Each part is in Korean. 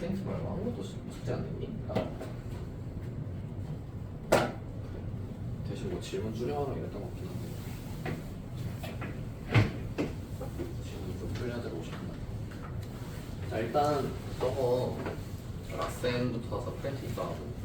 사인스 말고 아무것도 숙제 안 했니? 대신 뭐 질문 줄여라 이랬던 것 같긴 한데 질문 좀 풀려야 되고 싶나. 자 일단 저거 라센부터 가서 프린트 이거 하고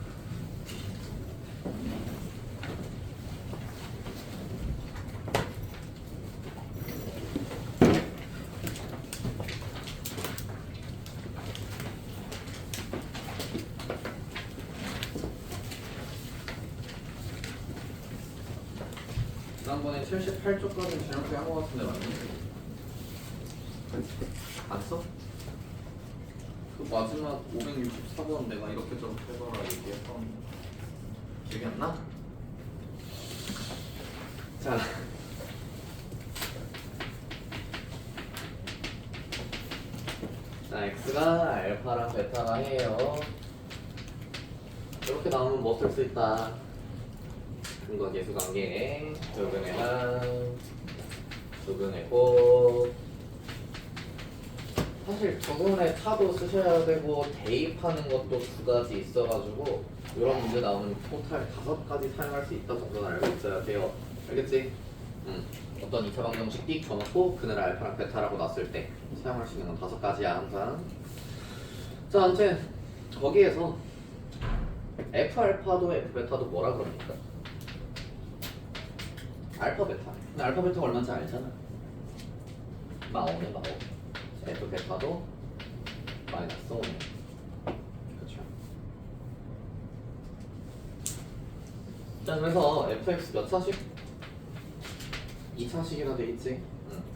지난번에 78쪽까지 잘못된 한것 같은데 맞니? 안 써? 그 마지막 564번 내가 이렇게 저렇게 해봐라 얘기했던 기억이 안 나? 자 x가 알파랑 베타가 해요. 이렇게 나오면 뭐 쓸 수 있다? 근거 계수 관계, 두근의 한, 두근의 곱. 사실 두근의 타도 쓰셔야 되고 대입하는 것도 두 가지 있어가지고 이런 문제 나오면 토탈 5가지 사용할 수 있다 정도는 알고 있어야 돼요. 알겠지? 어떤 2차 방정식 띡 줘놓고 그늘 알파랑 베타라고 놨을 때 사용할 수 있는 건 5가지야 항상. 자 아무튼 거기에서 F 알파도 F 베타도 뭐라 그럽니까? 알파 베타. 근데 알파 베타가 얼마인지 알잖아. 마오네 마오. F 베타도 마이너스 5네. 그렇죠. 자 그래서 fx 몇 차식? 2차식이나 돼 있지.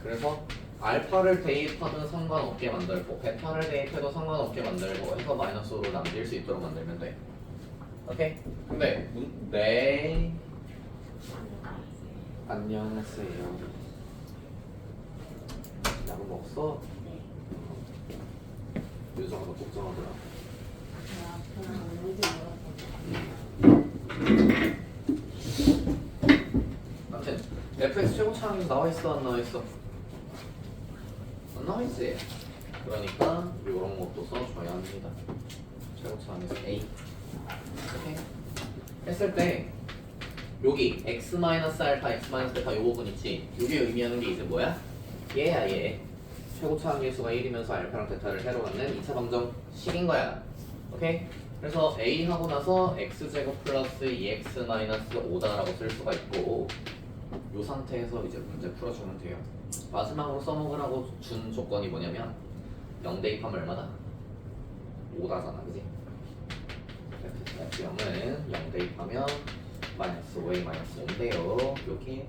그래서 알파를 대입하든 상관없게 만들고 베타를 대입해도 상관없게 만들고 해서 마이너스 5로 남길 수 있도록 만들면 돼. 오케이? 근데 네. 안녕하세요. 약 먹었어? 유정아 너 걱정하더라. 아무튼 fx 최고차항이 나와있어 안 나와있어? 안 나와있지? 그러니까 요런 것도 써줘야 합니다. 최고차항에서 A 이렇게 했을 때 여기 x-알파, x-베타 요 부분 있지? 요게 의미하는 게 이제 뭐야? 얘야 얘. 최고차항 계수가 1이면서 알파랑 베타를 새로 갖는 2차 방정식인 거야. 오케이? 그래서 A 하고 나서 x제곱 플러스 2x-5다라고 쓸 수가 있고 요 상태에서 이제 문제 풀어주면 돼요. 마지막으로 써먹으라고 준 조건이 뭐냐면 0 대입하면 얼마다? 5다잖아 그지? F0은 0 대입하면 마이너스 5a 마이너스 5인데요. 여기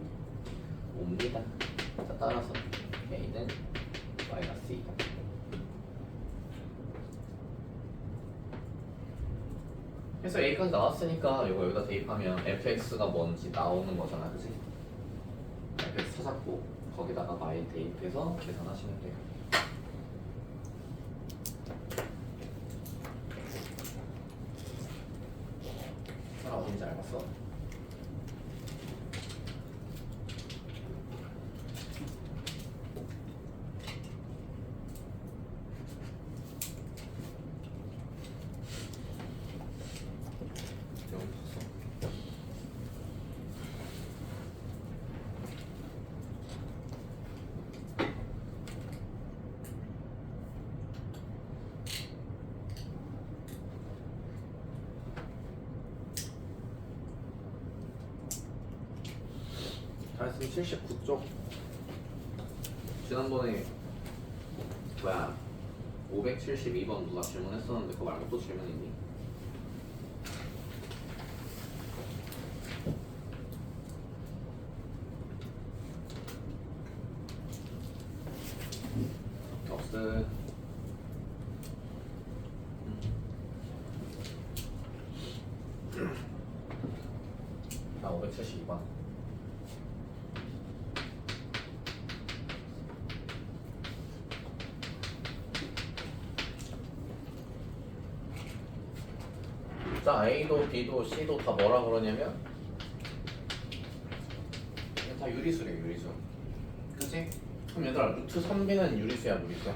옵니다. 자 따라서 a는 마이너스 2다. 그래서 a까지 나왔으니까 이거 여기다 대입하면 fx가 뭔지 나오는 거잖아 그치? fx 찾았고 거기다가 마이 대입해서 계산하시면 돼요. 사람 어딘지 알았어? 잘했으면 79쪽. 지난번에 뭐야 572번 누가 질문했었는데 그거 말고 또 질문 있니? 없어. 자 572번. 자 A도 B도 C도 다 뭐라 그러냐면 다 유리수래 유리수. 그치? 그럼 얘들아 루트 3B는 유리수야 무리수야?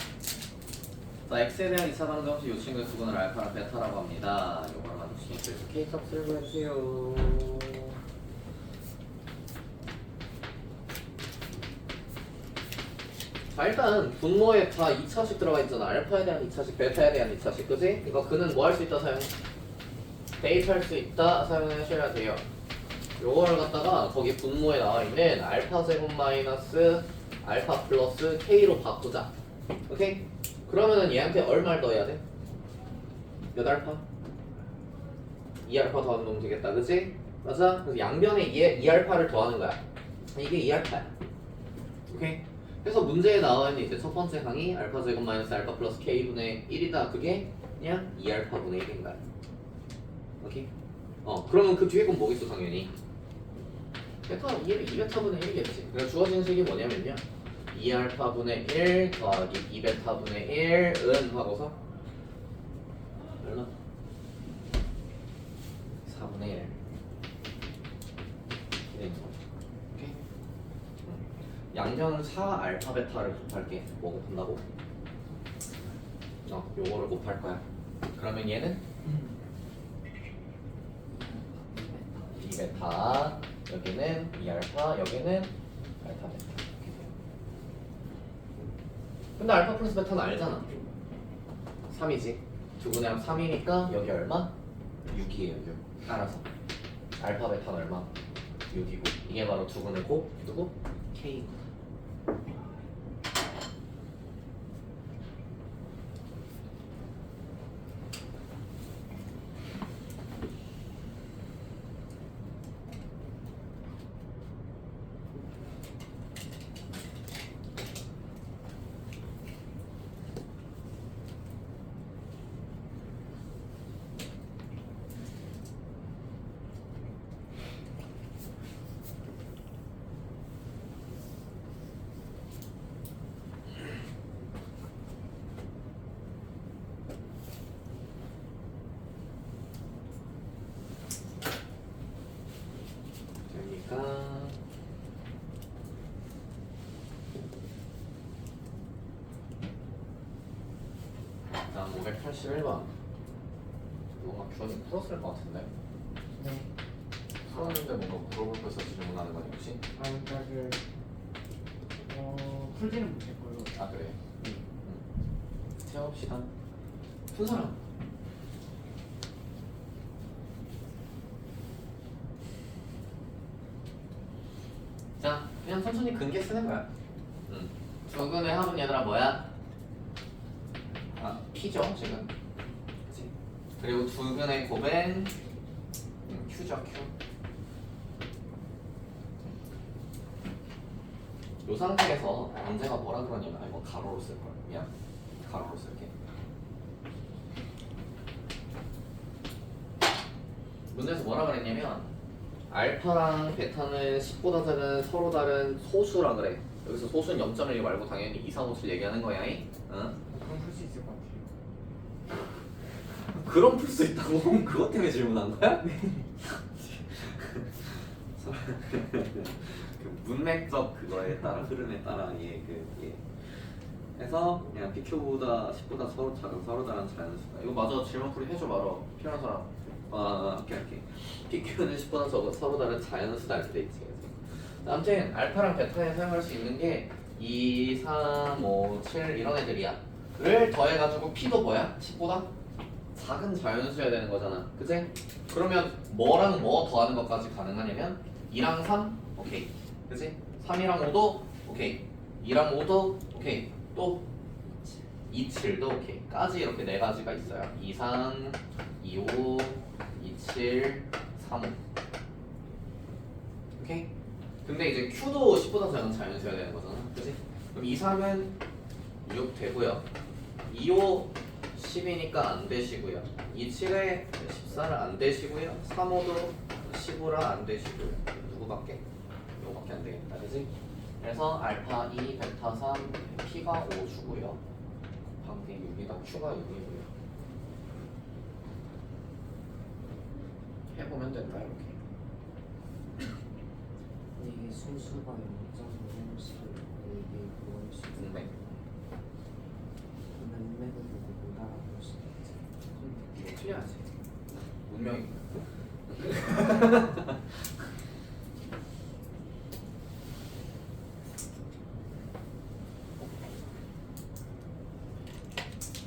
자, x에 대한 2차 방정식 요 친구의 수분을 알파랑 베타라고 합니다. 요거를 만족시키면 돼서 K값 쓰고 해주세요. 자, 일단 분모에 다 2차식 들어가 있잖아. 알파에 대한 2차식, 베타에 대한 2차식, 그지? 이거 그는 뭐 할 수 있다 사용? 대입할 수 있다 사용하셔야 돼요. 요거를 갖다가 거기 분모에 나와 있는 알파 제곱 마이너스 알파 플러스 K로 바꾸자. 오케이? 그러면은 얘한테 얼마를 더해야 돼? 몇 알파? 2알파 더하는 놈 되겠다, 그치? 맞아? 그래서 양변에 2알파를 더하는 거야. 이게 2알파야. 오케이? 그래서 문제에 나와 있는 이제 첫 번째 항이 알파 제곱 마이너스 알파 플러스 K분의 1이다. 그게 그냥 2알파분의 1인 거야. 오케이? 그러면 그 뒤에 건 뭐겠어, 당연히? 베타 2베타분의 1이겠지. 그래서 주어진 식이 뭐냐면요. 2알파분의 1 더하기 2베타분의 1은 하고서 얼마? 4분의 1 되는 거죠. 오케이? 양변 4알파 베타를 곱할게. 뭐 곱한다고? 요거를 곱할 거야. 그러면 얘는 2베타, 여기는 2알파, 여기는 알파 베타. 근데 알파 플러스 베타는 알잖아. 3이지. 두분의 합 3이니까 여기 얼마? 6이에요. 6. 따라서 알파 베타는 얼마? 6이고 이게 바로 두분의 곱 누구? K구나. 다음 581번. 뭔가 규현이 풀었을 것 같은데? 네. 풀었는데 뭔가 물어볼 거 있어서 질문하는 거니 혹시? 아이를 풀지는 못했고요. 아 그래? 세워봅시다. 푼 사람? 자, 그냥 천천히 근계 쓰는 거야. 두근의 합은 얘들아 뭐야? P죠 지금. 그치? 그리고 두근의 곱은 Q죠 Q. 요 상태에서 문제가 뭐라 그러냐면 이거 가로로 쓸걸. 미안. 가로로 쓸게. 문제에서 뭐라 그랬냐면 알파랑 베타는 10보다 작은 서로 다른 소수라 그래. 여기서 소수는 0.1 말고 당연히 2, 3, 5, 7 얘기하는 거야. 응? 그럼 풀 수 있을 것 같아요. 그럼 풀 수 있다고? 그것 때문에 질문한 거야? 그 문맥적 그거에 따라 흐름에 따라 예. 그래서 그냥 PQ보다 10보다 서로 작은 서로 다른 자연수다. 이거 맞아. 질문풀이 해줘 말아. 필요한 사람. 오케이. PQ는 10보다 적은 서로 다른 자연수다 이렇게 돼 있지. 아무튼 알파랑 베타에 사용할 수 있는 게 2, 3, 5, 7 이런 애들이야. 를 더해가지고 P도 뭐야? 10보다 작은 자연수여야 되는 거잖아. 그치? 그러면 뭐랑 뭐 더하는 것까지 가능하냐면 2랑 3? 오케이. 그치? 3이랑 5도? 오케이. 2랑 5도? 오케이. 또 2, 7도 오케이. 까지 이렇게 네 가지가 있어요. 2, 3, 2, 5, 2, 7, 3, 5. 오케이? 근데 이제 Q도 10보다 작은 자연수여야 되는 거잖아. 그치? 그럼 2, 3은 6 되고요. 2, 5 10이니까 안 되시고요. 2, 7에 14를 안 되시고요. 3, 5도 15라 안 되시고요. 누구밖에? 요거밖에 안 되겠다. 그치? 그래서 알파 2, 베타 3, P가 5 주고요. 방비 6이다. Q가 6이고요. 해보면 된다 이렇게. 이게 소수가 0.5씩 이게 그걸 수 분맥. 맨맥을 보고 필요하지. 운명이.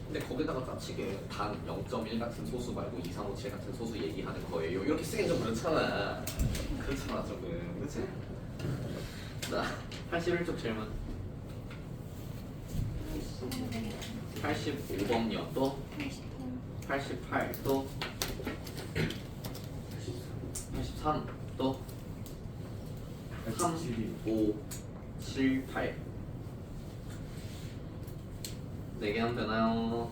근데 거기다가 짜치게 단 0.1 같은 소수 말고 2, 3, 5, 7 같은 소수 얘기하는 거예요. 이렇게 쓰긴 좀 그렇잖아. 그렇잖아 조금. 그치? 자, 81쪽 질문. 85번요. 또 88, 또 83, 또 3, 5, 7, 8. 4개 하면 되나요?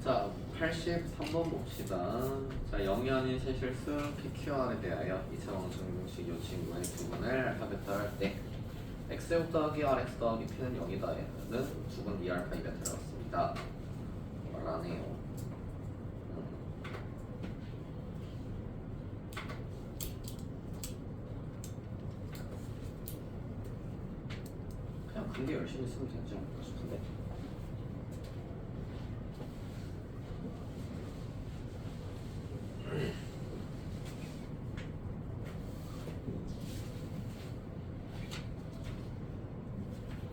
자, 83번 봅시다. 자, 0이 아닌 세실수 PQR에 대하여 2차 방정식 요 친구의 두분을 알파벳 할 때 x 더하기 rx 더하기 p는 0이다 얘는 두분 2알파 2베타를 왔습니다. 말하네요. 그냥 근데 열심히 쓰면 되지 않을까 싶은데.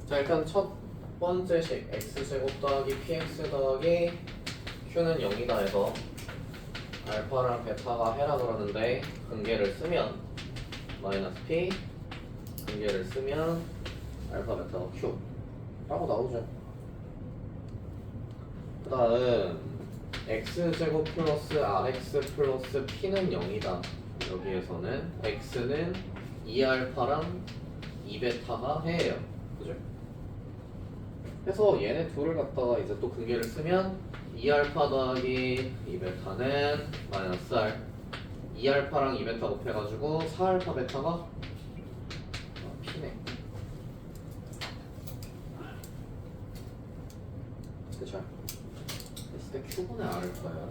자, 일단 첫 번째 식 x제곱 더하기 px 더하기 q는 0이다 해서 알파랑 베타가 해라 그러는데 근계를 쓰면 마이너스 p, 근계를 쓰면 알파 베타가 q 라고 나오죠. 그 다음 x제곱 플러스 rx 플러스 p는 0이다. 여기에서는 x는 2알파랑 2베타가 해예요. 그죠? 그래서 얘네 둘을 갖다가 이제 또 근계를 쓰면 2알파 더하기 2베타는 마이너스 r 2알파랑 2베타 곱해가지고 4알파 베타가 p네. 그쵸? 했을 때 q분의 r일 거야.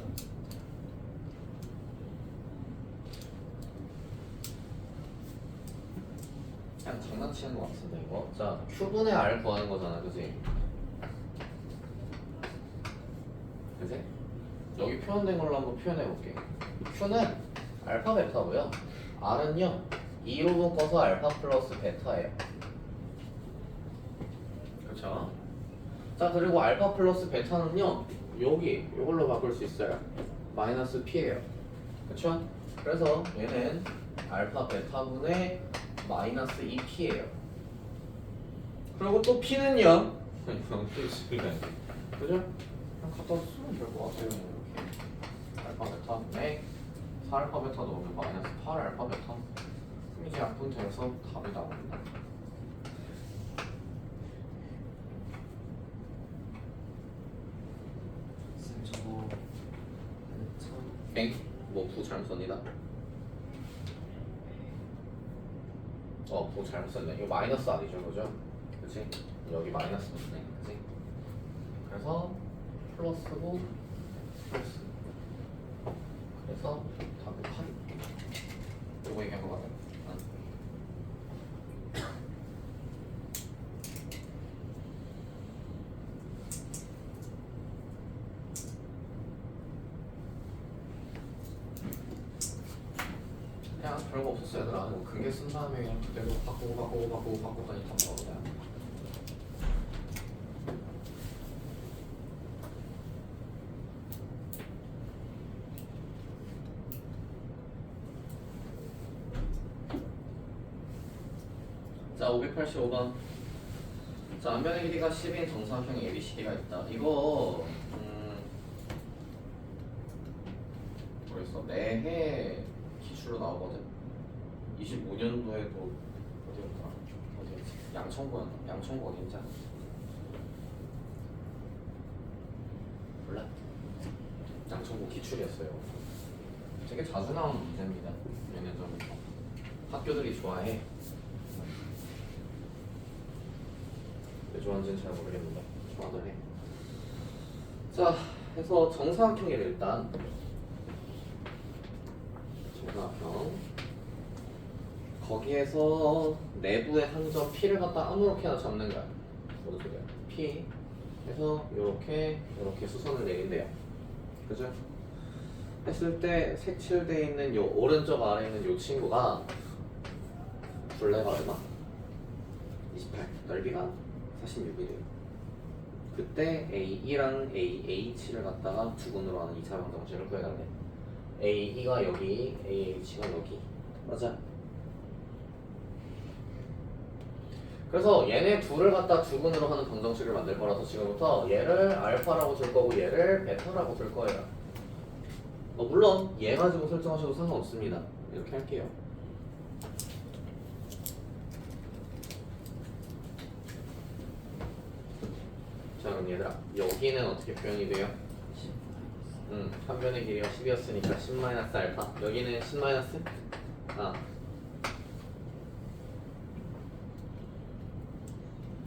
그냥 장난치는 것 같은데 이거. 자, q분의 r 구하는 거잖아, 그지? 그지? 여기 표현된 걸로 한번 표현해 볼게. q는 알파 베타고요. r은요 2로 묶어서 알파 플러스 베타예요. 그렇죠? 자, 그리고 알파 플러스 베타는요 여기 이걸로 바꿀 수 있어요. 마이너스 p예요. 그렇죠? 그래서 얘는 알파 베타분의 마이너스 2p예요. 그리고 또 p는요 그죠? 그냥 갖다 쓰면 될 것 같아요. 이렇게 알파 베타분의 4알파 베타 넣으면 마이너스 8알파 베타. 그럼 이제 약분돼서 답이 나옵니다. 쌤 저거 참 엥? 부 잘못 썼니다. 부 잘못 썼네. 이거 마이너스 아니죠, 그죠? 그치? 여기 마이너스 붙네, 그치? 그래서 플러스고 플러스. 그래서 답은 8. 이거 얘기한 거 맞아요? 그냥 별거 없었어 얘들아. 뭐 그게 쓴 다음에 그냥 그대로 바꾸더니 답 나오냐. 자, 585번. 자, 앞면의 길이가 10인 정사각형 ABCD가 있다. 이거 모르겠어. 매해 기출로 나오거든. 25년도에도 어디였더라? 어디였지? 양천구였나? 양천구 어딘지 알아? 몰라? 양천구 기출이었어요. 되게 자주 나오는 문제입니다. 얘네 좀 학교들이 좋아해. 왜 좋아하는지는 잘 모르겠는데 좋아는 해. 자, 해서 정사각형이를 일단 하나평 거기에서 내부의 한 점 P를 갖다 아무렇게나 잡는 거야. 무슨 소리야? P 해서 요렇게 수선을 내린대요. 그죠? 했을 때 색칠돼 있는 요 오른쪽 아래에 있는 요 친구가 둘레가 얼마? 28 넓이가 46이래요. 그때 A2랑 AH를 갖다가 두근으로 하는 2차 방정식을 구해달래. A2가 여기, AH가 여기. 맞아? 그래서 얘네 둘을 갖다 두근으로 하는 방정식을 만들 거라서 지금부터 얘를 알파라고 둘 거고 얘를 베타라고 둘 거예요. 물론 얘 가지고 설정하셔도 상관없습니다. 이렇게 할게요. 자 그럼 얘들아 여기는 어떻게 표현이 돼요? 한 변의 길이가 10이었으니까 10-알파. 여기는 10 마이너스?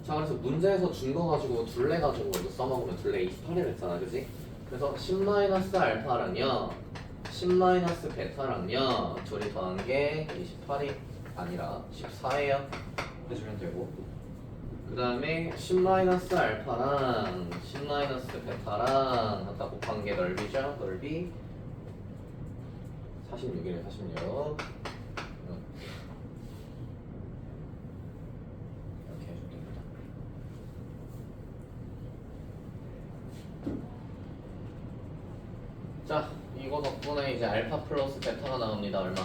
자 그래서 문제에서 준 거 가지고 둘레 가지고 이거 써먹으면 둘레 28을 했잖아, 그지? 그래서 10-알파랑요 10-베타랑요 둘이 더한 게 28이 아니라 14예요. 해주면 되고 그 다음에 10-알파랑 10-베타랑 갖다 곱한 게 넓이죠? 넓이 46이네. 46 이렇게 해주면 됩니다. 자 이거 덕분에 이제 알파 플러스 베타가 나옵니다. 얼마?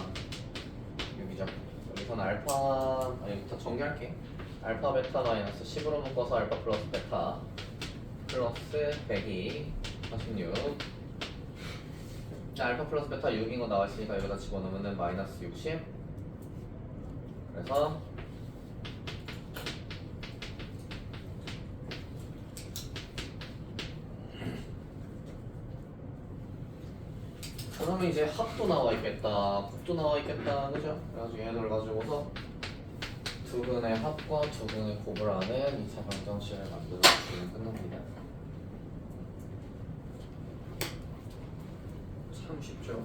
6이죠. 여기서는 알파 여기부터 정리할게. 알파 베타 마이너스 10으로 묶어서 알파 플러스 베타 플러스 102 46. 자, 알파 플러스 베타 6인 거 나와있으니까 여기다 집어넣으면 마이너스 60. 그래서 그러면 이제 합도 나와 있겠다, 곱도 나와 있겠다, 그죠? 그래가지고 얘를 가지고서 두근의 합과 두근의 곱을 하는 2차 방정식을 만들어주시면 끝납니다. 참 쉽죠?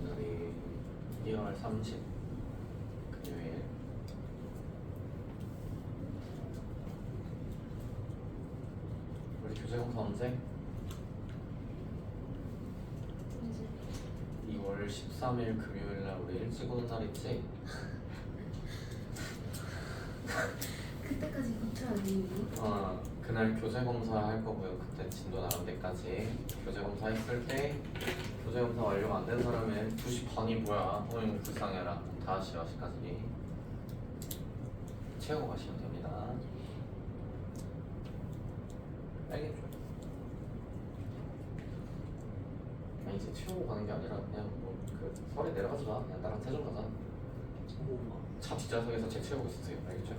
오늘이 2월 30 금요일. 우리 교재 검사 언제? 2월 13일 금요일날 우리 일찍 오는 날 있지? 그때까지 버텨야 돼. 그날 교재 검사 할 거고요. 그때 진도 나온 데까지 교재 검사 했을 때 교재 검사 완료가 안 된 사람은 2시 반이 뭐야? 어이 불쌍해라. 5시 6시까지 채우고 가시면 됩니다. 알겠죠? 아니 이제 채우고 가는 게 아니라 그냥 그 서울에 내려가지 마. 그냥 나랑 세종 가자. 차 뒷좌석에서 책 채우고 있으세요. 알겠죠?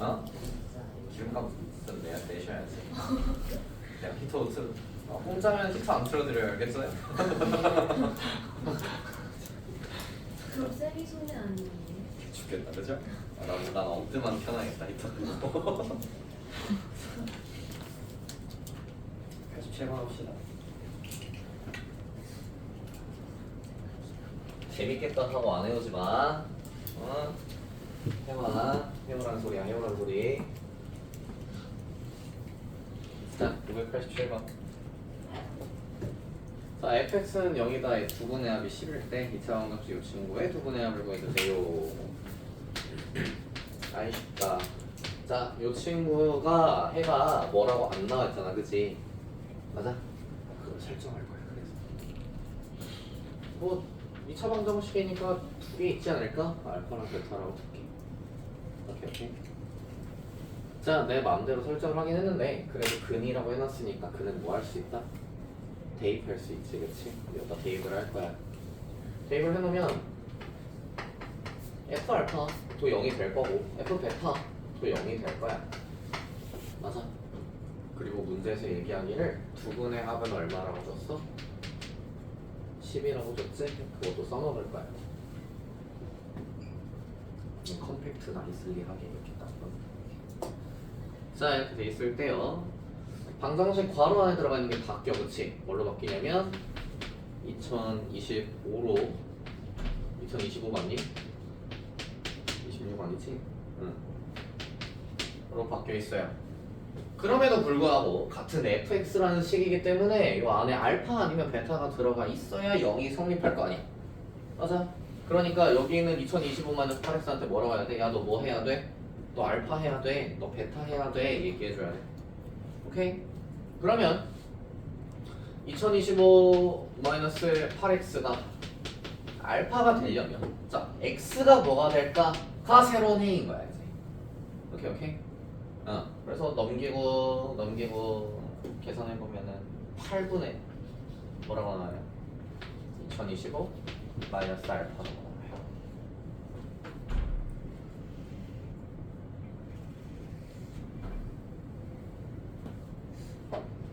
어? 기름값 내셔야지. 내가 히터 틀. 공짜면 히터 안 틀어드려요. 알겠어요? 그럼 셀이 손해 아니에요? 죽겠다, 그죠? 난 엉뜨만 켜놔야겠다 히터. 87번 합시다. 재밌겠다 하고 안 해오지 마. 해오라는 소리야, 해오라는 소리. 자, 587번. 자, fx는 0이다. 두분의 합이 10일 때 2차 방정식 이 친구의 두분의 합을 구해주세요. 아이 쉽다. 자, 이 친구가 해가 뭐라고 안 나와있잖아, 그치? 맞아? 그걸 설정할 거야. 그래서 뭐 2차 방정식이니까 두 개 있지 않을까? 알파랑 베타라고 둘게. 오케이. 자, 내 마음대로 설정을 하긴 했는데 그래도 근이라고 해놨으니까 근은 뭐 할 수 있다? 대입할 수 있지, 그치? 여기다 대입을 할 거야. 대입을 해놓으면 f 알파도 0이 될 거고 f 베타도 0이 될 거야. 맞아. 그리고 문제에서 얘기하기를 두분의 합은 얼마라고 줬어? 10이라고 줬지? 그것도 써먹을 거야. 컴팩트 나이슬리하게 이렇게 딱. 자, 이렇게 돼 있을 때요. 방정식 괄호 안에 들어가 있는 게 바뀌어, 그치? 뭘로 바뀌냐면 2025로 2025 맞니? 26 아니지? 응. 로 바뀌어 있어요. 그럼에도 불구하고 같은 fx라는 식이기 때문에 이 안에 알파 아니면 베타가 들어가 있어야 0이 성립할 거 아니야. 맞아. 그러니까 여기는 2025-8x한테 뭐라고 해야 돼? 야, 너 뭐 해야 돼? 너 알파 해야 돼? 너 베타 해야 돼? 얘기해줘야 돼. 오케이? 그러면 2025-8x가 알파가 되려면 자, x가 뭐가 될까가 새로운 해인 거야 이제. 오케이 오케이. 그래서 넘기고 계산해 보면은 8분의 뭐라고 나와요? 2025 마이너스 알파가 나와요.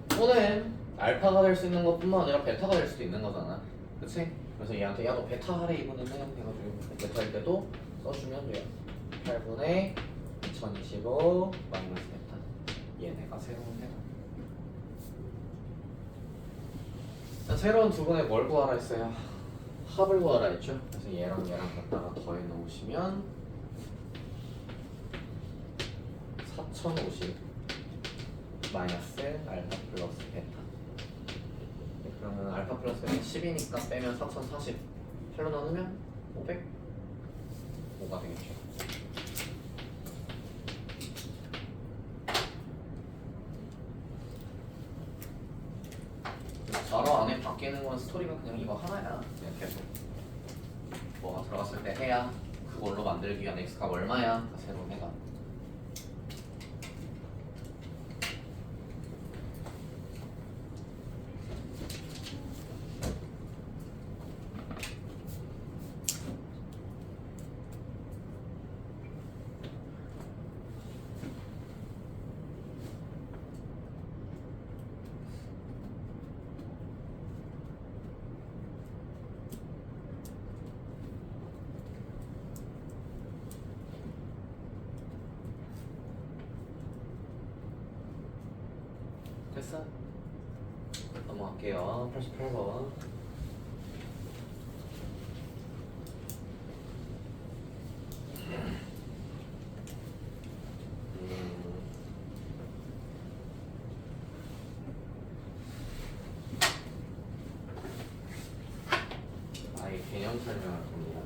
또는 알파가 될 수 있는 것뿐만 아니라 베타가 될 수도 있는 거잖아. 그치? 그래서 얘한테 야 너 베타 하래 이번에는 해가지고 베타일 때도 써주면 돼요. 8분의 2025 마이너스 베타. 얘네가 새로운 해가. 자, 새로운 두 분의 뭘 구하라 했어요? 합을 구하라 했죠? 그래서 얘랑 갖다가 더해 놓으시면 4050 마이너스 알파 플러스 베타. 그러면 알파 플러스 베타 10이니까 빼면 4040 8로 나누면 505가 되겠죠. 바로 안에 바뀌는 건 스토리가 그냥 이거 하나야. 그냥 계속 뭐가 들어갔을 때 해야 그걸로 만들기 위한 x값 얼마야? 새로운 해가. 됐어? 넘어갈게요. 88번. 아예 개념 설명할 겁니다.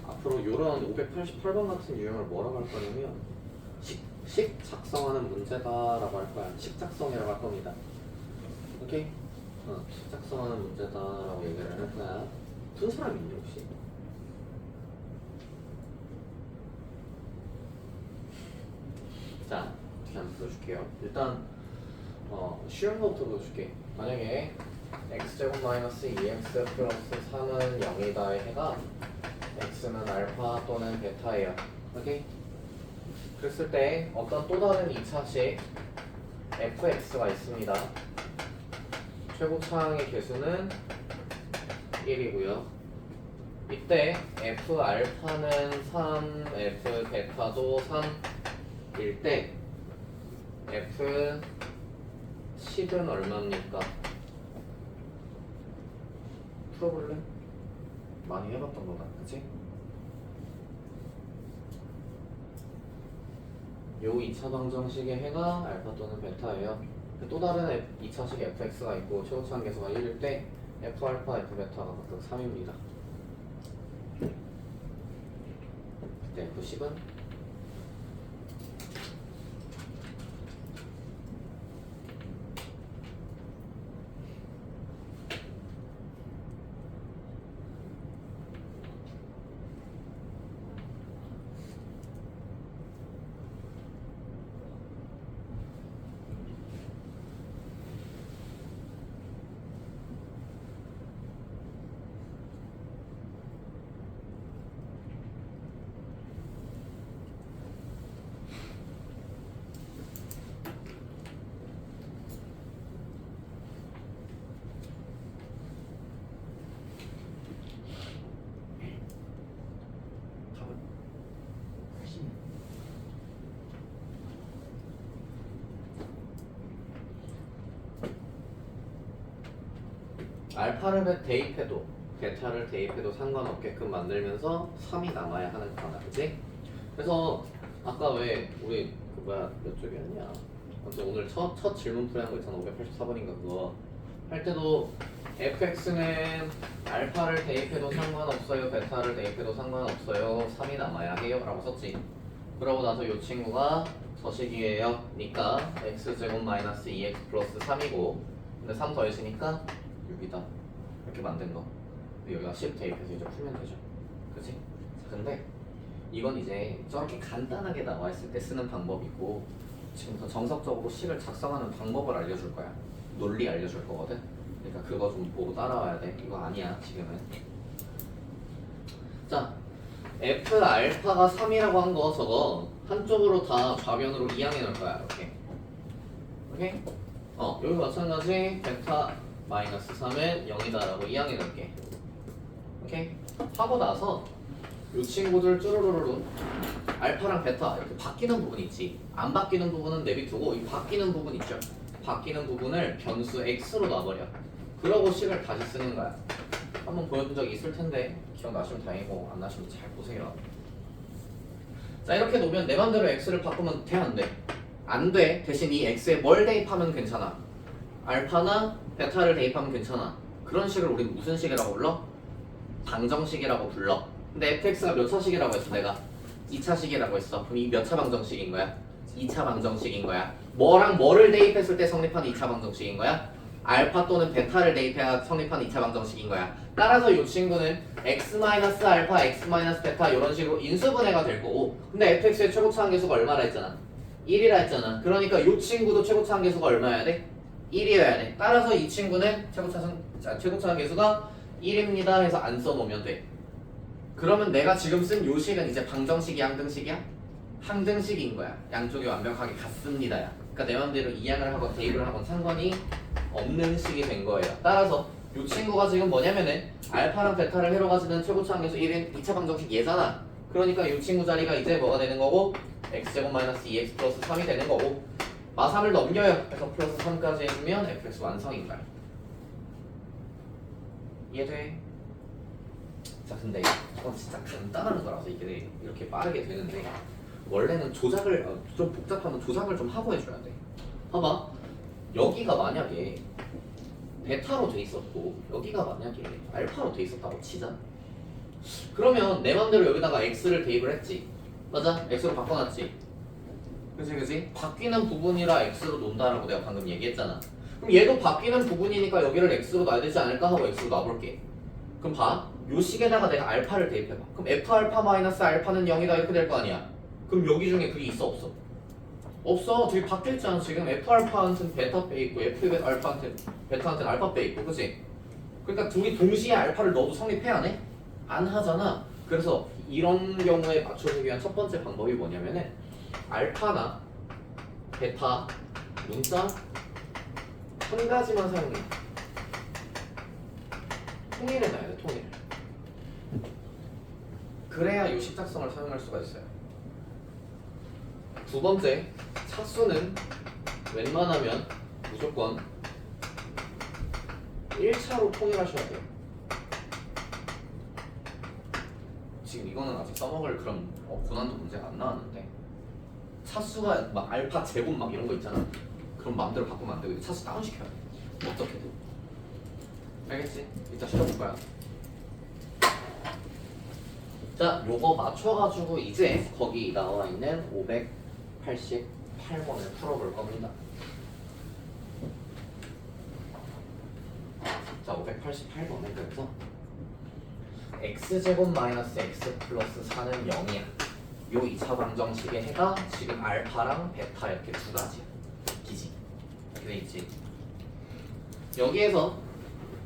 앞으로 이런 588번 같은 유형을 뭐라고 할 거냐면 식 작성하는 문제다라고 할 거야. 식 작성이라고 할 겁니다. 오케이? 식 작성하는 문제다라고 얘기를 할 거야. 푼 사람 있니 혹시? 자, 어떻게 한번 풀어줄게요. 일단 쉬운 거부터 풀어줄게. 만약에 x제곱 마이너스 2x 플러스 3은 0이다의 해가 x는 알파 또는 베타예요. 오케이? 그랬을 때 어떤 또 다른 2차식 fx가 있습니다. 최고차항의 개수는 1이고요. 이때 f 알파는 3, f 베타도 3일 때 f 10은 얼마입니까? 풀어볼래? 많이 해봤던 거다, 그치? 요 2차 방정식의 해가 알파 또는 베타예요. 또 다른 2차식 fx가 있고 최고차항 계수가 1일 때 f 알파, f 베타가 각각 3입니다. 그때 f 10은 알파를 대입해도 베타를 대입해도 상관없게끔 만들면서 3이 남아야 하는 거잖아, 그치? 그래서 아까 왜 우리 그 뭐야 몇 쪽이었냐? 아무튼 오늘 첫 질문 풀이한 거 있잖아, 584번인가 그거 할 때도 fx는 알파를 대입해도 상관없어요, 베타를 대입해도 상관없어요, 3이 남아야 해요 라고 썼지. 그러고 나서 이 친구가 저식이에요 니까 x제곱 마이너스 2x 플러스 3이고 근데 3 더해지니까 6이다 이렇게 만든 거. 여기가 10 대입해서 이제 풀면 되죠, 그치? 자, 근데 이건 이제 저렇게 간단하게 나와 있을 때 쓰는 방법이고 지금부터 정석적으로 식을 작성하는 방법을 알려줄 거야. 논리 알려줄 거거든. 그러니까 그거 좀 보고 따라와야 돼. 이거 아니야 지금은. 자, f 알파가 3이라고 한 거 저거 한쪽으로 다 좌변으로 이항해 놓을 거야. 이렇게. 오케이? 여기 마찬가지 베타 마이너스 3은 0이다라고 이항해 놓을게. 오케이? 하고 나서 이 친구들 쭈루루루루 알파랑 베타 이렇게 바뀌는 부분 있지. 안 바뀌는 부분은 내비두고 이 바뀌는 부분 있죠. 바뀌는 부분을 변수 x로 놔버려. 그러고 식을 다시 쓰는 거야. 한번 보여준 적이 있을 텐데 기억나시면 다행이고 안 나시면 잘 보세요. 자, 이렇게 놓으면 내 맘대로 x를 바꾸면 돼, 안 돼? 안 돼. 대신 이 x에 뭘 대입하면 괜찮아? 알파나 베타를 대입하면 괜찮아. 그런 식을 우리는 무슨 식이라고 불러? 방정식이라고 불러. 근데 fx가 몇 차식이라고 했어 내가? 2차식이라고 했어. 그럼 이 몇 차 방정식인 거야? 2차 방정식인 거야. 뭐랑 뭐를 대입했을 때 성립하는 2차 방정식인 거야? 알파 또는 베타를 대입해야 성립하는 2차 방정식인 거야. 따라서 이 친구는 x-알파, x-베타 이런 식으로 인수분해가 될 거고 근데 fx의 최고차 한계수가 얼마라 했잖아? 1이라 했잖아. 그러니까 이 친구도 최고차 한계수가 얼마여야 돼? 1이어야 돼. 따라서 이 친구는 최고차 한계수가 1입니다 해서 안 써놓으면 돼. 그러면 내가 지금 쓴 요 식은 이제 방정식이야, 항등식이야? 항등식인 거야. 양쪽이 완벽하게 같습니다야. 그러니까 내 맘대로 이항을 하건 대입을 하건 상관이 없는 식이 된 거예요. 따라서 요 친구가 지금 뭐냐면은 알파랑 베타를 해로 가지는 최고차 함수 1인 2차 방정식 얘잖아. 그러니까 요 친구 자리가 이제 뭐가 되는 거고 x제곱 마이너스 2x 플러스 3이 되는 거고 마3을 넘겨요. 그래서 플러스 3까지 해주면 fx 완성인 거야. 이해돼? 자, 근데 이건 진짜 간단한 거라서 이게 이렇게 빠르게 되는데 원래는 조작을 좀 복잡하면 조작을 좀 하고 해줘야 돼. 봐봐, 여기가 만약에 베타로 돼 있었고 여기가 만약에 알파로 돼 있었다고 치자. 그러면 내 맘대로 여기다가 x를 대입을 했지. 맞아? x로 바꿔놨지. 그치? 바뀌는 부분이라 x로 논다라고 내가 방금 얘기했잖아. 그럼 얘도 바뀌는 부분이니까 여기를 x로 놔야 되지 않을까 하고 x로 놔볼게. 그럼 봐, 요 식에다가 내가 알파를 대입해봐. 그럼 f 알파 마이너스 알파는 0이다 이렇게 될 거 아니야. 그럼 여기 중에 그게 있어 없어? 없어. 저기 바뀌었잖아. 지금 f 알파한테는 베타 빼 있고 f 알파한테는 베타한테는 알파 빼 있고, 그치? 그러니까 둘이 동시에 알파를 넣어도 성립해 안 해? 안 하잖아. 그래서 이런 경우에 맞춰주기 위한 첫 번째 방법이 뭐냐면은 알파나 베타 문자 한 가지만 사용해. 통일해 놔야 돼, 통일. 그래야 요 식작성을 사용할 수가 있어요. 두 번째, 차수는 웬만하면 무조건 1차로 통일하셔야 돼요. 지금 이거는 아직 써먹을 그런 고난도 문제가 안 나왔는데 차수가 막 알파 제곱 막 이런 거 있잖아. 그럼 마음대로 바꾸면 안 되고 차수 다운시켜야 돼. 어떻게든. 알겠지? 이따 시켜볼 거야. 자, 요거 맞춰가지고 이제 거기 나와 있는 588번을 풀어볼 겁니다. 자, 588번에 그래서 x제곱 마이너스 x 플러스 4는 0이야. 요 2차 방정식의 해가 지금 알파랑 베타 이렇게 두 가지야. 기지. 이렇게 돼 있지. 여기에서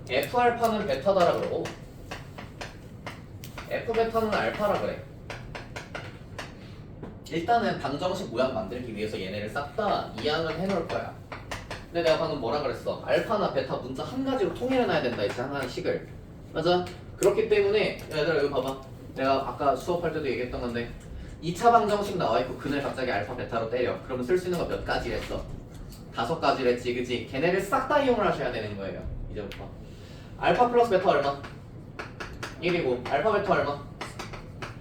f 알파는 베타다라 그러고 f 베타는 알파라 그래. 일단은 방정식 모양 만들기 위해서 얘네를 싹 다 이항을 해놓을 거야. 근데 내가 방금 뭐라 그랬어? 알파나 베타 문자 한 가지로 통일해놔야 된다 했지, 하나의 식을. 맞아? 그렇기 때문에 얘들아 여기 봐봐. 내가 아까 수업할 때도 얘기했던 건데 2차 방정식 나와있고 근을 갑자기 알파 베타로 때려. 그러면 쓸 수 있는 거 몇 가지랬어? 5가지랬지, 그치? 걔네를 싹 다 이용을 하셔야 되는 거예요, 이제부터. 알파 플러스 베타 얼마? 1이고 알파 베타 얼마?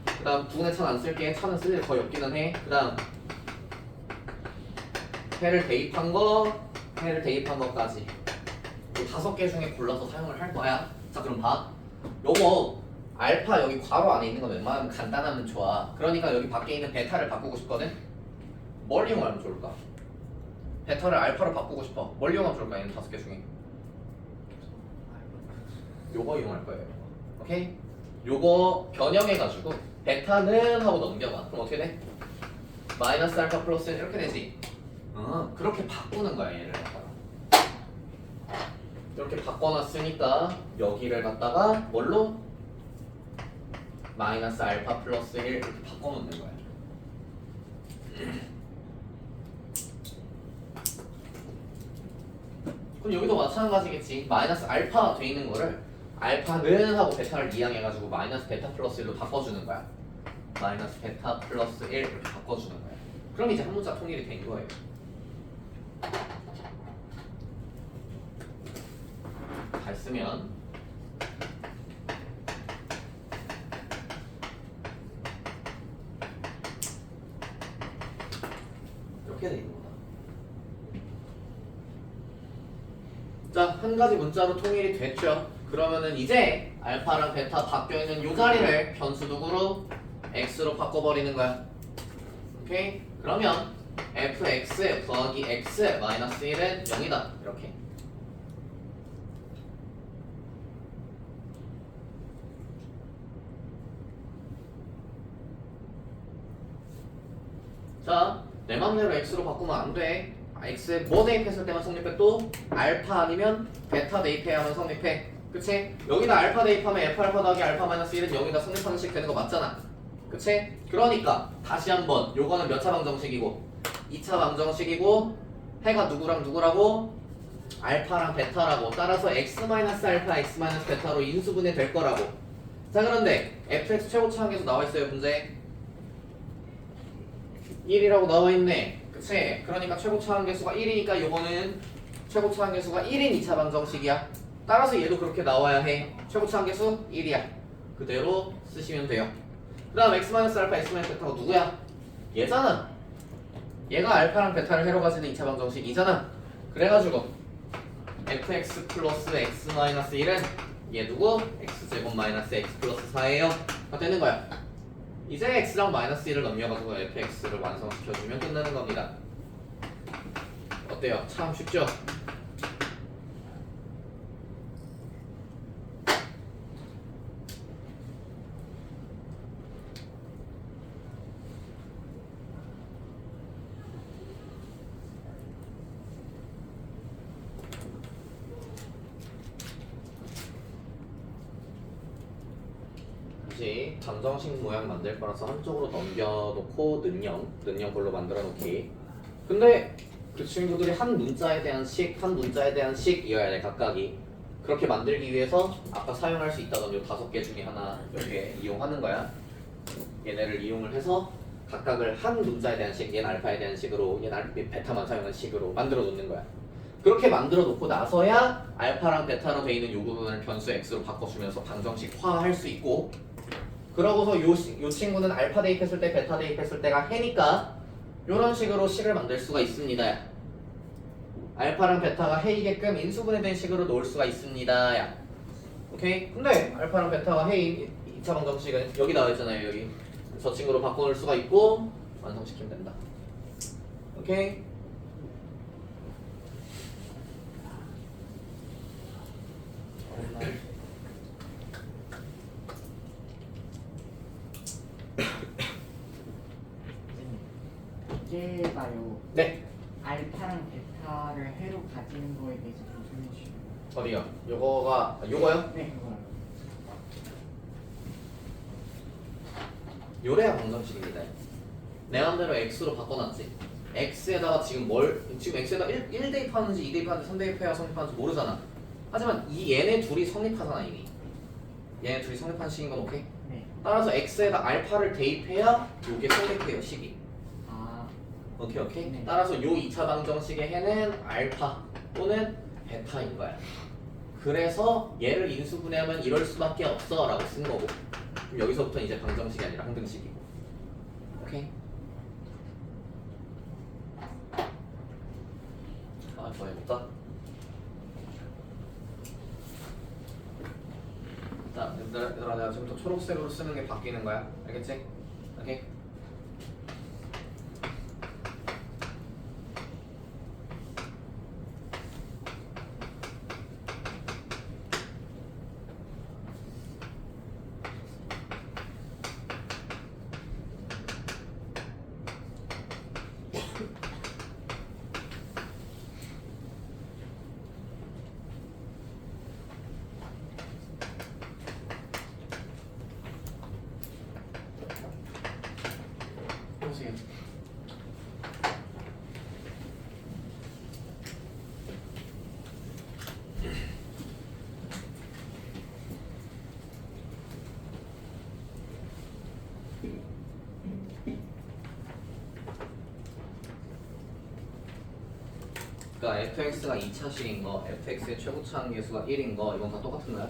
그 다음 부분의 차는 안 쓸게. 차는 쓸 일 거의 없기는 해. 그 다음 해를 대입한 것까지 이 5개 중에 골라서 사용을 할 거야. 자 그럼 봐. 요거 알파 여기 괄호 안에 있는 건 웬만하면 간단하면 좋아. 그러니까 여기 밖에 있는 베타를 바꾸고 싶거든. 뭘 이용하면 좋을까? 베타를 알파로 바꾸고 싶어. 뭘 이용하면 좋을까? 얘는 5개 중에 요거 이용할 거예요. 오케이? 요거 변형해가지고 베타는 하고 넘겨봐. 그럼 어떻게 돼? 마이너스 알파 플러스는 이렇게 되지. 그렇게 바꾸는 거야 얘를 갖다가. 이렇게 바꿔놨으니까 여기를 갖다가 뭘로? 마이너스 알파 플러스 1 이렇게 바꿔놓는 거야. 그럼 여기도 마찬가지겠지. 마이너스 알파 돼 있는 거를 알파는 하고 베타를 이항해가지고 마이너스 베타 플러스 1로 바꿔주는 거야. 마이너스 베타 플러스 1 이렇게 바꿔주는 거야. 그럼 이제 한 문자 통일이 된 거예요. 잘 쓰면 이렇게 돼 있는 거다. 자, 한 가지 문자로 통일이 됐죠. 그러면은 이제 알파랑 베타 바뀌어 있는 이 자리를 변수 누구로? x로 바꿔버리는 거야. 오케이? 그러면 fx 더하기 x 마이너스 1은 0이다. 이렇게. 자, 내 맘대로 x로 바꾸면 안 돼. x에 뭐 대입했을 때만 성립해? 또 알파 아니면 베타 대입해야 하면 성립해. 그치? 여기다 알파 대입하면 f 알파 더하기 알파 마이너스 1은 0이다 성립하는 식 되는 거 맞잖아. 그치? 그러니까 다시 한번 요거는 몇 차 방정식이고 2차 방정식이고 해가 누구랑 누구라고? 알파랑 베타라고. 따라서 x 마이너스 알파 x 마이너스 베타로 인수분해 될 거라고. 자 그런데 fx 최고차 한계수 나와 있어요. 문제 1이라고 나와 있네. 그치? 그러니까 최고차 한계수가 1이니까 요거는 최고차 한계수가 1인 2차 방정식이야. 따라서 얘도 그렇게 나와야 해. 최고차 한계수 1이야. 그대로 쓰시면 돼요. 그 다음 x 마이너스 알파 x 마이너스 베타가 누구야? 얘잖아. 얘가 알파랑 베타를 해로 가지는 2차 방정식이잖아. 그래가지고 fx 플러스 x 마이너스 1은 얘 누구? x제곱 마이너스 x 플러스 4예요. 가 되는 거야. 이제 x랑 마이너스 1을 넘겨가지고 fx를 완성시켜주면 끝나는 겁니다. 어때요? 참 쉽죠? 방정식 모양 만들 거라서 한쪽으로 넘겨놓고 는영 걸로 만들어 놓기. 근데 그 친구들이 한 문자에 대한 식이어야 돼 각각이. 그렇게 만들기 위해서 아까 사용할 수 있다던 요 5개 중에 하나 이렇게 이용하는 거야. 얘네를 이용을 해서 각각을 한 문자에 대한 식, 얘는 알파에 대한 식으로, 얘는 베타만 사용한 식으로 만들어 놓는 거야. 그렇게 만들어 놓고 나서야 알파랑 베타로 돼 있는 요 부분을 변수 x로 바꿔주면서 방정식화할 수 있고, 그러고서 요 친구는 알파 대입했을 때 베타 대입했을 때가 해니까 요런 식으로 식을 만들 수가 있습니다. 알파랑 베타가 해이게끔 인수분해된 식으로 놓을 수가 있습니다. 야. 오케이? 근데 알파랑 베타가 해인 2차 방정식은 여기 나와 있잖아요. 여기 저 친구로 바꿔놓을 수가 있고 완성시키면 된다. 오케이? 이게가요. 네. 알파랑 베타를 해로 가지는 거에 대해서 좀 설명해 주시면. 어디요? 요거요? 네, 그거요. 요래야 방정식입니다. 내 맘대로 x로 바꿔놨지. x에다가 지금 x에다 1 대입하는지 2 대입하는지 3 대입해야 성립하는지 모르잖아. 하지만 얘네 둘이 성립하잖아 이미. 얘네 둘이 성립하는 식인 건 오케이? 네. 따라서 x에다 알파를 대입해야 요게 성립해요 식이. 아, 오케이? 네. 따라서 요 2차 방정식의 해는 알파 또는 베타인 거야. 그래서 얘를 인수분해하면 이럴 수밖에 없어 라고 쓴 거고. 그럼 여기서부터 이제 방정식이 아니라 항등식이고. 오케이? 더 해볼까? 자, 얘들아 내가 지금부터 초록색으로 쓰는 게 바뀌는 거야. 알겠지? 오케이? 보세요. 그러니까 fx가 2차식인 거, fx의 최고차 함계수가 1인 거 이건 다 똑같은 거야?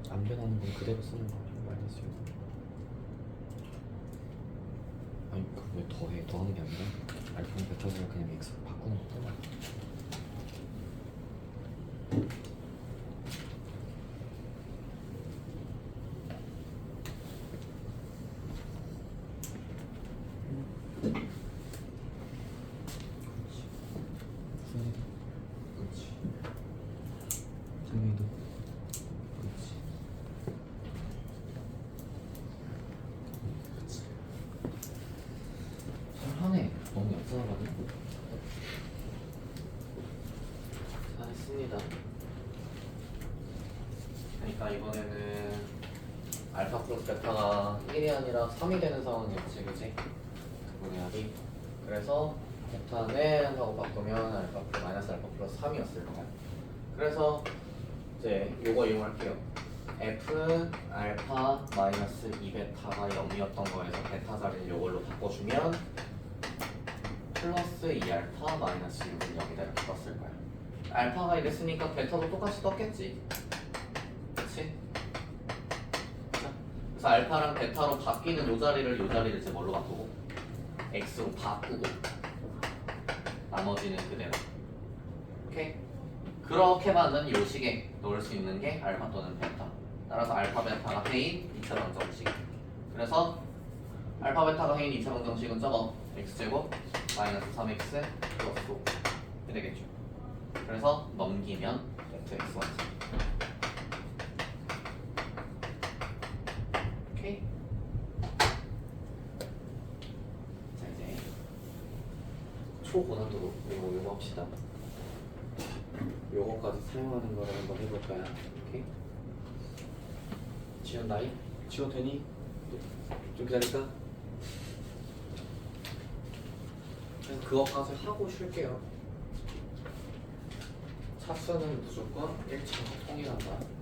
안 변하는 건 그대로 쓰는 거 마이너스 6. 아니 그걸 왜 더해? 더하는 게 아니라 알파는 베타를 그냥 x로 바꾸는 거잖아. 그렇지. 정민이도 그렇지. 잘하네. 너무 얍삽하거든. 잘했습니다. 그러니까 이번에는 알파 플러스 베타가 1이 아니라 3이 되는 상황이었지, 그지? 그분해하기. 그래서 베타는 하고 바꾸면 알파 플러스 마이너스 알파 플러스 3이었을 거야. 그래서 이제 요거 이용할게요. f 알파 마이너스 2베타가 0이었던 거에서 베타 자리를 요걸로 바꿔주면 플러스 2알파 마이너스 6은 0이다 이렇게 떴을 거야. 알파가 이랬으니까 베타도 똑같이 떴겠지. 그치? 자, 그래서 알파랑 베타로 바뀌는 요 자리를 이제 뭘로 바꾸고 x로 바꾸고 나머지는 그대로. 오케이? 그렇게 만든 요식에 넣을 수 있는 게 알파 또는 베타. 따라서 알파 베타가 해인 2차 방정식. 그래서 알파 베타가 해인 2차 방정식은 저거 x제곱 마이너스 3x 플러스 5 이렇게 되겠죠. 그래서 넘기면 fx 완성. 오케이. 자 이제 초고난도로 요거 합시다. 요거까지 사용하는 거를 한번 해볼까요? 오케이. 지운다이? 지워도 되니? 좀 기다릴까? 그래서 그거까지 하고 쉴게요. 차수는 무조건 1차로 통일한다.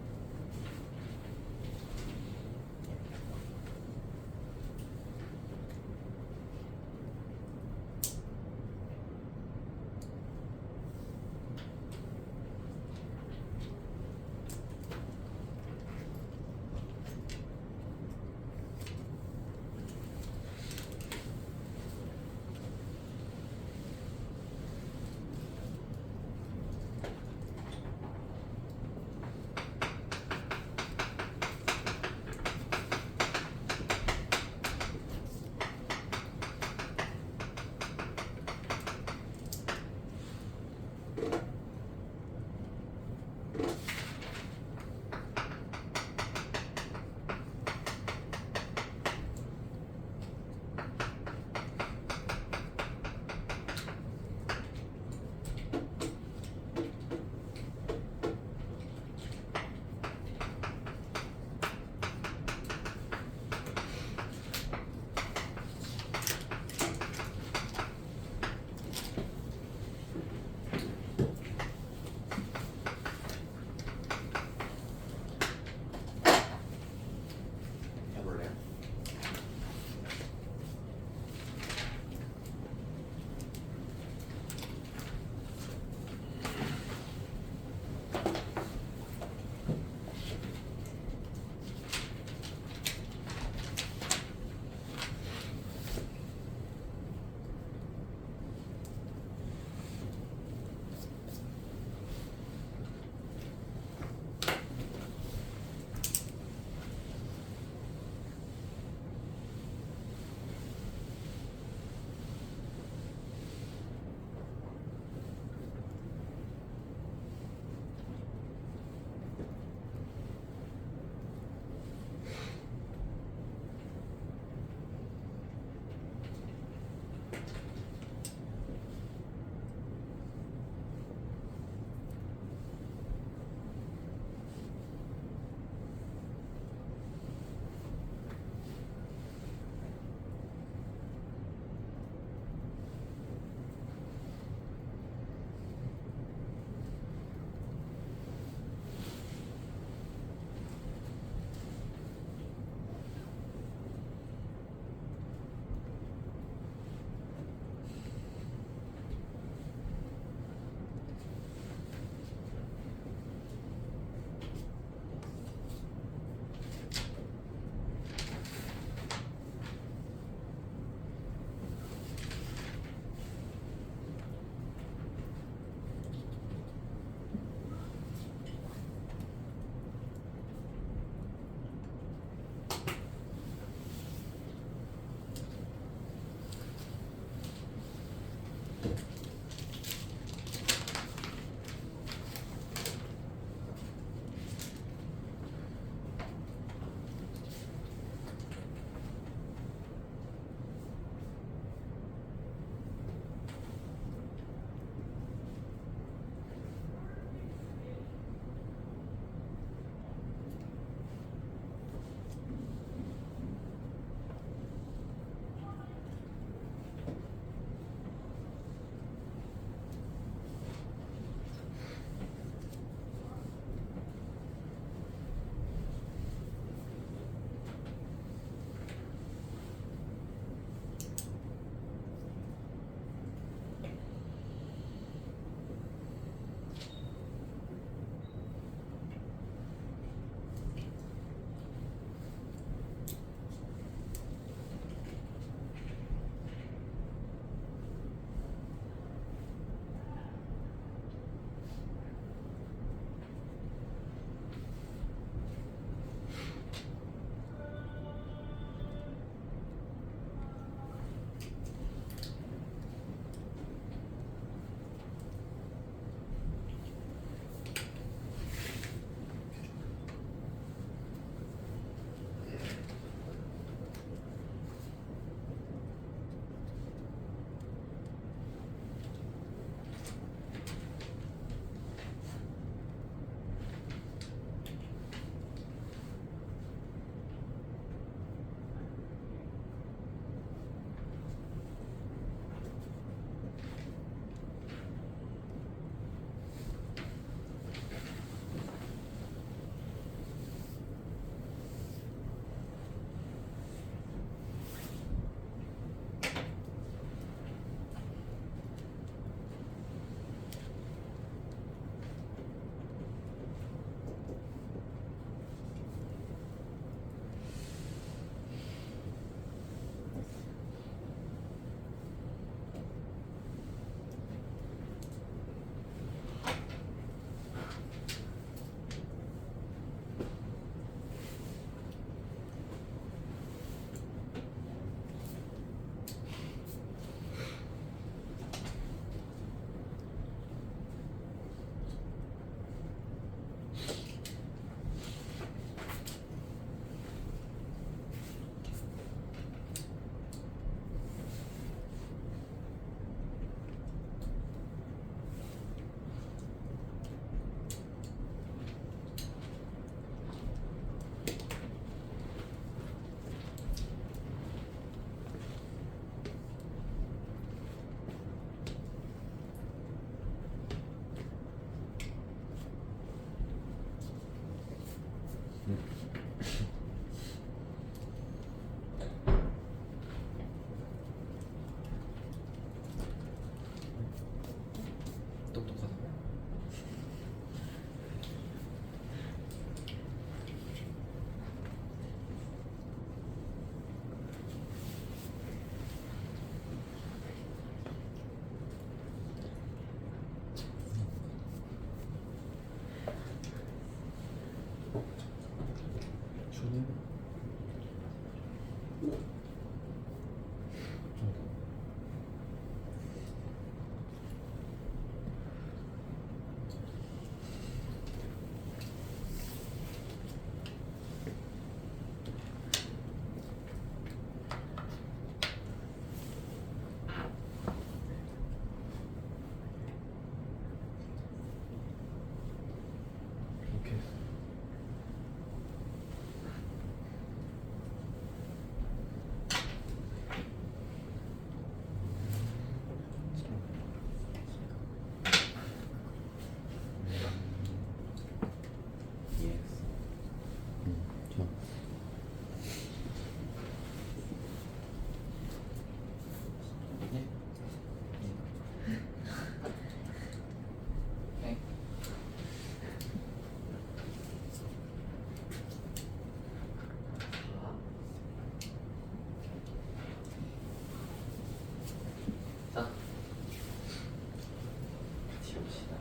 채웁시다.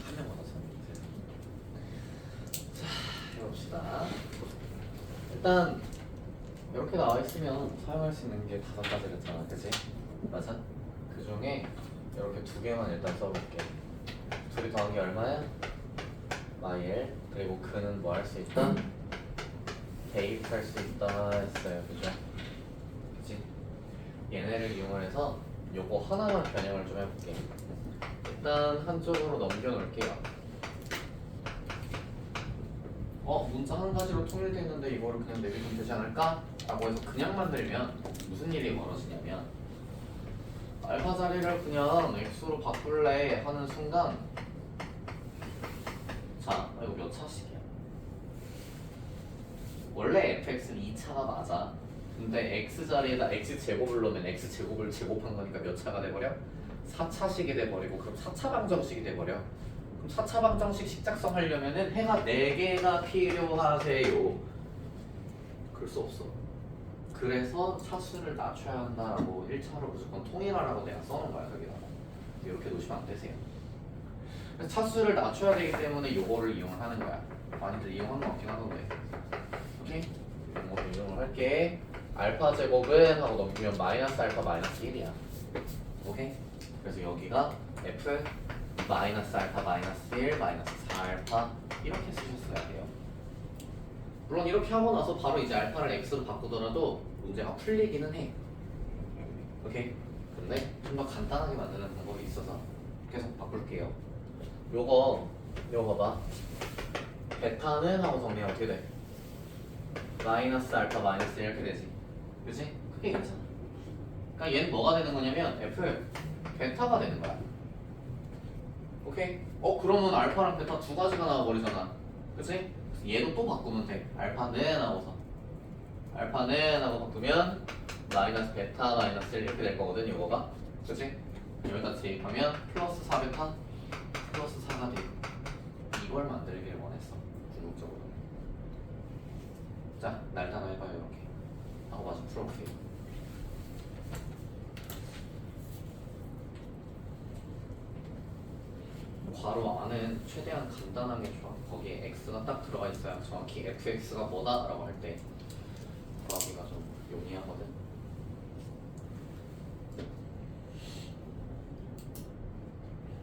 한 명마다 써주세요. 자, 해봅시다. 일단 이렇게 나와 있으면 사용할 수 있는 게 5가지랬잖아, 그치? 맞아? 그 중에 이렇게 2개만 일단 써볼게. 둘이 더한 게 얼마야? 마일. 그리고 그는 뭐 할 수 있다? 대입할 수 있다 했어요, 그죠? 그치? 얘네를 이용해서 요거 하나만 변형을 좀 해볼게. 일단 한쪽으로 넘겨놓을게요. 문자 한 가지로 통일되어 있는데 이거를 그냥 내비면 되지 않을까? 라고 해서 그냥 만들면 무슨 일이 벌어지냐면 알파 자리를 그냥 x로 바꿀래 하는 순간 자, 이거 몇 차식이야? 원래 fx는 2차가 맞아. 근데 x 자리에다 x제곱을 넣으면 x제곱을 제곱한 거니까 몇 차가 돼버려? 4차식이 돼버리고 그럼 4차 방정식이 돼버려. 그럼 4차 방정식 식작성 하려면은 해가 4개가 필요하세요. 그럴 수 없어. 그래서 차수를 낮춰야 한다라고 1차로 무조건 통일하라고 내가 써놓은 거야, 여기다가. 이렇게 놓으시면 안 되세요. 그래서 차수를 낮춰야 되기 때문에 요거를 이용을 하는 거야. 많이들 이용하는 거 없긴 하던데. 오케이? 이거를 이용을 할게. 알파 제곱은 하고 넘기면 마이너스 알파 마이너스 1이야. 오케이? 그래서 여기가 f 마이너스 알파 마이너스 1 마이너스 4알파 이렇게 쓰셨어야 돼요. 물론 이렇게 하고 나서 바로 이제 알파를 x로 바꾸더라도 문제가 풀리기는 해. 오케이? 근데 좀 더 간단하게 만드는 방법이 있어서 계속 바꿀게요. 요거 봐봐. 베타는 하고 정리하면 어떻게 돼? 마이너스 알파 마이너스 1 이렇게 되지. 그치? 크게 괜찮아. 그러니까 얘는 뭐가 되는 거냐면 f 베타가 되는 거야. 오케이? 그러면 알파랑 베타 2가지가 나와버리잖아. 그치? 얘도 또 바꾸면 돼. 알파는 하고서 알파는 하고 바꾸면 마이너스 베타 마이너스 1 이렇게 될 거거든, 요거가. 그치? 여기다 대입하면 플러스 4베타 플러스 4가 돼. 이걸 만들기를 원했어, 궁극적으로. 자, 날단어 해봐요, 이렇게. 하고 마저 풀어볼게요. 괄호 안은 최대한 간단하게 줘. 거기에 x가 딱 들어가 있어야 정확히 fx가 뭐다 라고 할 때 구하기가 좀 용이하거든.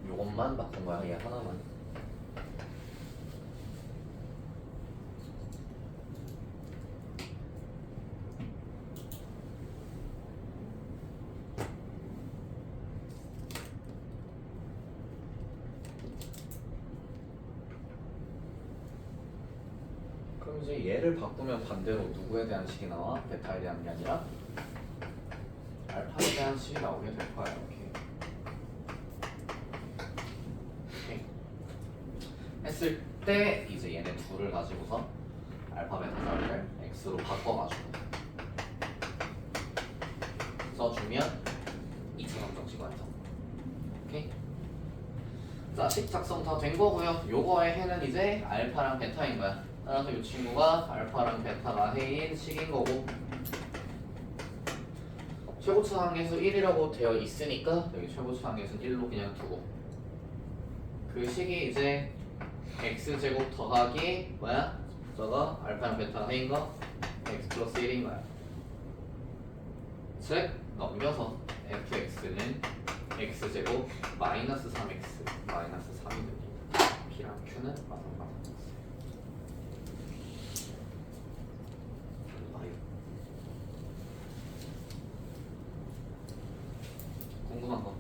요것만 바꾼 거야, 얘 하나만. 그럼 이제 얘를 바꾸면 반대로 누구에 대한 식이 나와? 베타에 대한 게 아니라 알파에 대한 식이 나오게 될 거야, 이렇게. 오케이. 했을 때 이제 얘네 둘을 가지고서 알파 베타 자리를 x로 바꿔가지고 써주면 2차 방정식 완성. 오케이. 자, 식 작성 다 된 거고요. 요거의 해는 이제 알파랑 베타인 거야. 따라서 이 친구가 알파랑 베타가 해인 식인 거고, 최고차 항에서 1이라고 되어 있으니까 여기 최고차 항에서는 1로 그냥 두고, 그 식이 이제 x제곱 더하기 뭐야? 저거 알파랑 베타가 해인 거 x 플러스 1인 거야. 즉 넘겨서 fx는 x제곱 마이너스 3x 마이너스 3이 됩니다. p랑 q는 마찬가지. 궁금한 거?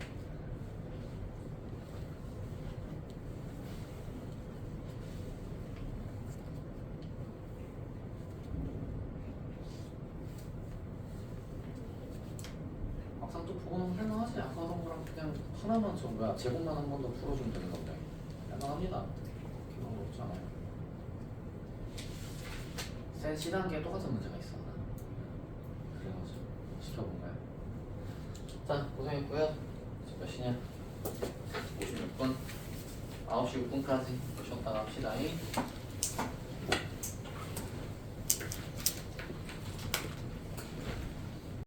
막상 또 보고는 할만하지. 아까 하던 거랑 그냥 하나만 뭐야 제곱만 한 번 더 풀어주면 되는 건데 할만합니다. 그런 거 없지 않아요. 센 C단계에 똑같은 문제가 있어. 그래가지고 시켜본 거야. 자, 고생했고요. 지금 몇 시냐? 56분. 9시 6분까지 쉬었다가 합시다.